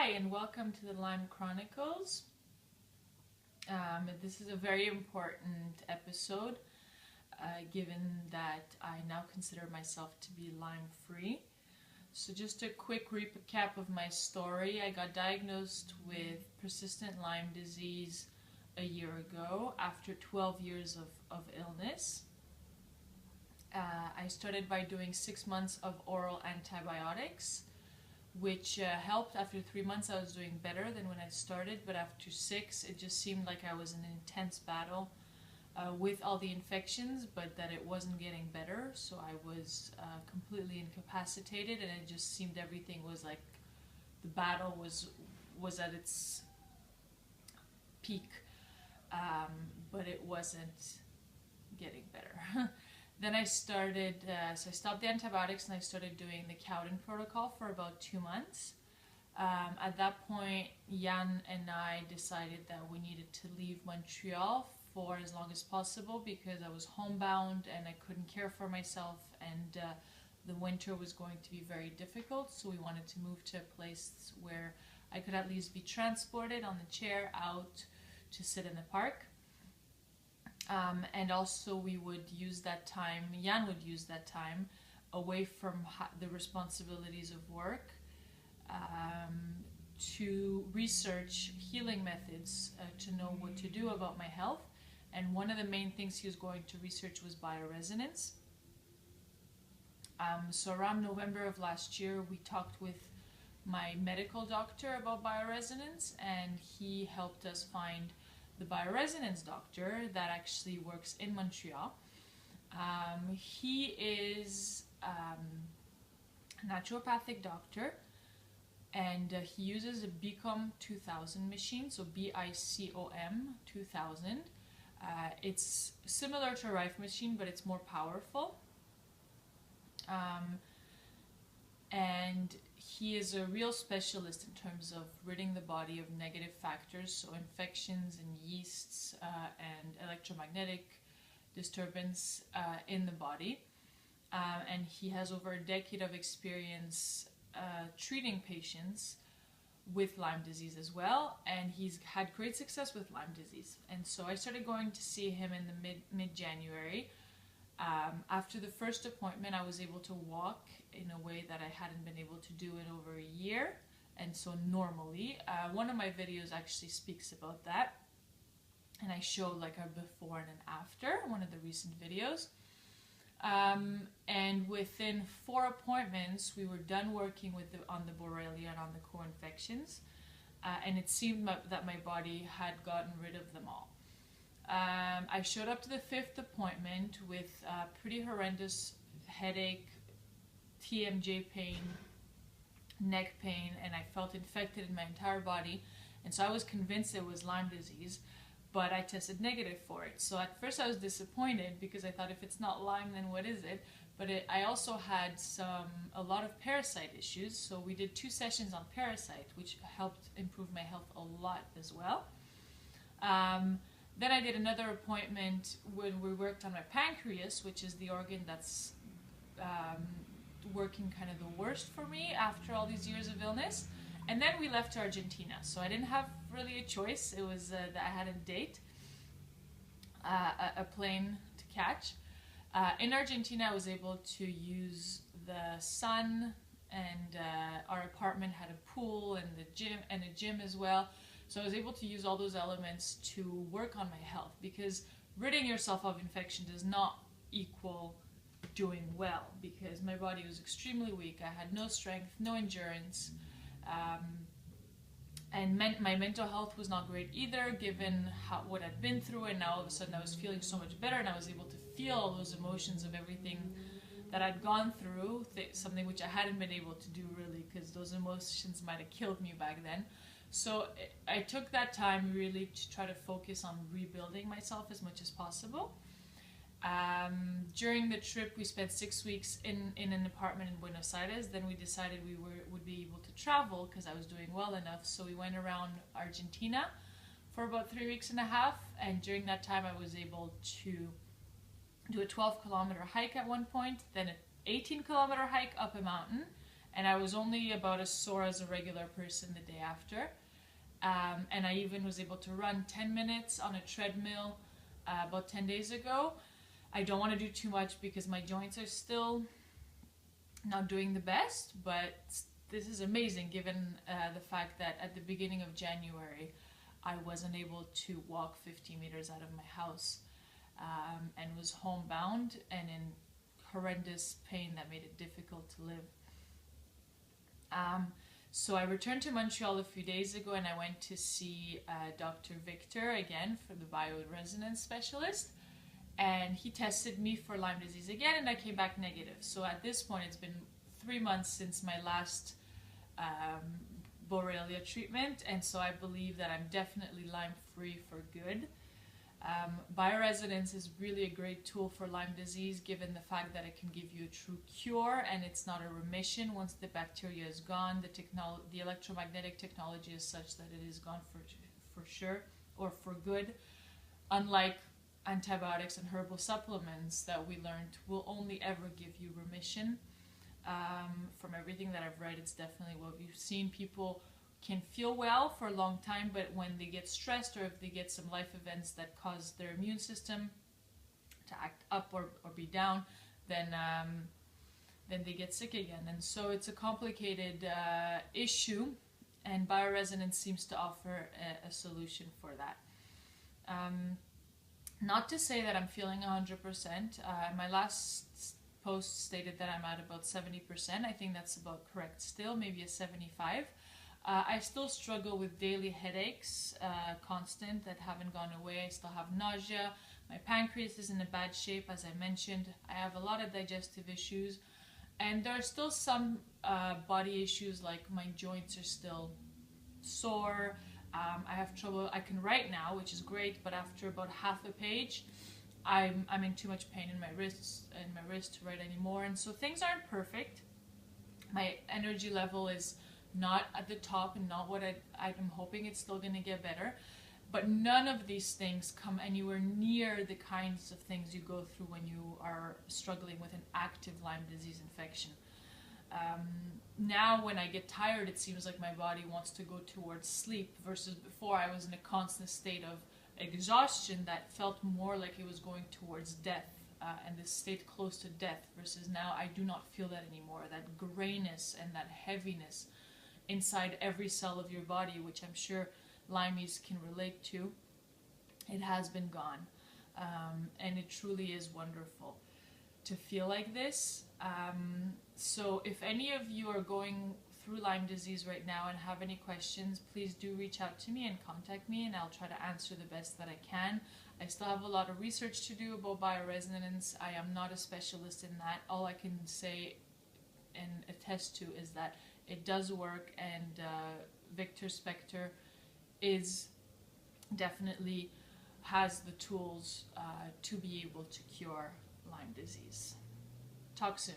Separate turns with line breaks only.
Hi, and welcome to the Lyme Chronicles. This is a very important episode, given that I now consider myself to be Lyme-free. So just a quick recap of my story. I got diagnosed with persistent Lyme disease a year ago after 12 years of illness. I started by doing 6 months of oral antibiotics, which helped. After 3 months I was doing better than when I started, but after 6 it just seemed like I was in an intense battle with all the infections, but that it wasn't getting better. So I was completely incapacitated, and it just seemed everything was like the battle was at its peak, but it wasn't getting better. Then I started, so I stopped the antibiotics and I started doing the Cowden protocol for about 2 months. At that point, Jan and I decided that we needed to leave Montreal for as long as possible because I was homebound and I couldn't care for myself, and the winter was going to be very difficult. So we wanted to move to a place where I could at least be transported on the chair out to sit in the park. And also we would use that time, Jan would use that time away from the responsibilities of work to research healing methods, to know what to do about my health. And one of the main things he was going to research was bioresonance. So around November of last year we talked with my medical doctor about bioresonance, and he helped us find the bioresonance doctor that actually works in Montreal. He is a naturopathic doctor, and he uses a BICOM 2000 machine, so BICOM 2000. It's similar to a Rife machine, but it's more powerful. And he is a real specialist in terms of ridding the body of negative factors, so infections and yeasts and electromagnetic disturbance in the body. And he has over a decade of experience treating patients with Lyme disease as well, and he's had great success with Lyme disease. And so I started going to see him in the mid-January. After the first appointment, I was able to walk in a way that I hadn't been able to do in over a year, and so normally. One of my videos actually speaks about that, and I showed like a before and an after, one of the recent videos. And within 4 appointments, we were done working on the Borrelia and on the co-infections, and it seemed that my body had gotten rid of them all. I showed up to the 5th appointment with pretty horrendous headache, TMJ pain, neck pain, and I felt infected in my entire body. And so I was convinced it was Lyme disease, but I tested negative for it. So at first I was disappointed because I thought, if it's not Lyme, then what is it? But I also had a lot of parasite issues. So we did 2 sessions on parasite, which helped improve my health a lot as well. Then I did another appointment when we worked on my pancreas, which is the organ that's working kind of the worst for me after all these years of illness. And then we left to Argentina, so I didn't have really a choice. It was that I had a date, a plane to catch. In Argentina, I was able to use the sun, and our apartment had a pool and a gym as well. So I was able to use all those elements to work on my health, because ridding yourself of infection does not equal doing well, because my body was extremely weak. I had no strength, no endurance, and my mental health was not great either, given what I'd been through. And now all of a sudden I was feeling so much better, and I was able to feel all those emotions of everything that I'd gone through, something which I hadn't been able to do really, because those emotions might have killed me back then. So I took that time really to try to focus on rebuilding myself as much as possible. During the trip, we spent 6 weeks in an apartment in Buenos Aires. Then we decided we would be able to travel because I was doing well enough. So we went around Argentina for about 3 weeks and a half. And during that time, I was able to do a 12-kilometer hike at one point, then an 18-kilometer hike up a mountain, and I was only about as sore as a regular person the day after. And I even was able to run 10 minutes on a treadmill about 10 days ago. I don't want to do too much because my joints are still not doing the best, but this is amazing given the fact that at the beginning of January I wasn't able to walk 50 meters out of my house, and was homebound and in horrendous pain that made it difficult to live. So I returned to Montreal a few days ago, and I went to see Dr. Victor again, for the bioresonance specialist, and he tested me for Lyme disease again, and I came back negative. So at this point it's been 3 months since my last Borrelia treatment, and so I believe that I'm definitely Lyme free for good. Bioresonance is really a great tool for Lyme disease, given the fact that it can give you a true cure, and it's not a remission once the bacteria is gone. The electromagnetic technology is such that it is gone for sure, or for good, unlike antibiotics and herbal supplements that we learned will only ever give you remission. From everything that I've read, it's definitely what we've seen. People can feel well for a long time, but when they get stressed, or if they get some life events that cause their immune system to act up or be down, then they get sick again. And so it's a complicated issue, and bioresonance seems to offer a solution for that. Not to say that I'm feeling 100%. My last post stated that I'm at about 70%. I think that's about correct still, maybe a 75. I still struggle with daily headaches, constant, that haven't gone away. I still have nausea. My pancreas is in a bad shape, as I mentioned. I have a lot of digestive issues, and there are still some body issues, like my joints are still sore. I have trouble. I can write now, which is great, but after about half a page, I'm in too much pain in my wrist to write anymore. And so things aren't perfect. My energy level is not at the top, and not what I'm hoping. It's still going to get better, but none of these things come anywhere near the kinds of things you go through when you are struggling with an active Lyme disease infection. Now when I get tired, it seems like my body wants to go towards sleep, versus before I was in a constant state of exhaustion that felt more like it was going towards death, and this state close to death, versus now I do not feel that anymore. That grayness and that heaviness inside every cell of your body, which I'm sure Lymies can relate to, it has been gone. And it truly is wonderful to feel like this. So if any of you are going through Lyme disease right now and have any questions, please do reach out to me and contact me, and I'll try to answer the best that I can. I still have a lot of research to do about bioresonance. I am not a specialist in that. All I can say and attest to is that it does work, and Victor Spector is definitely has the tools to be able to cure Lyme disease. Talk soon.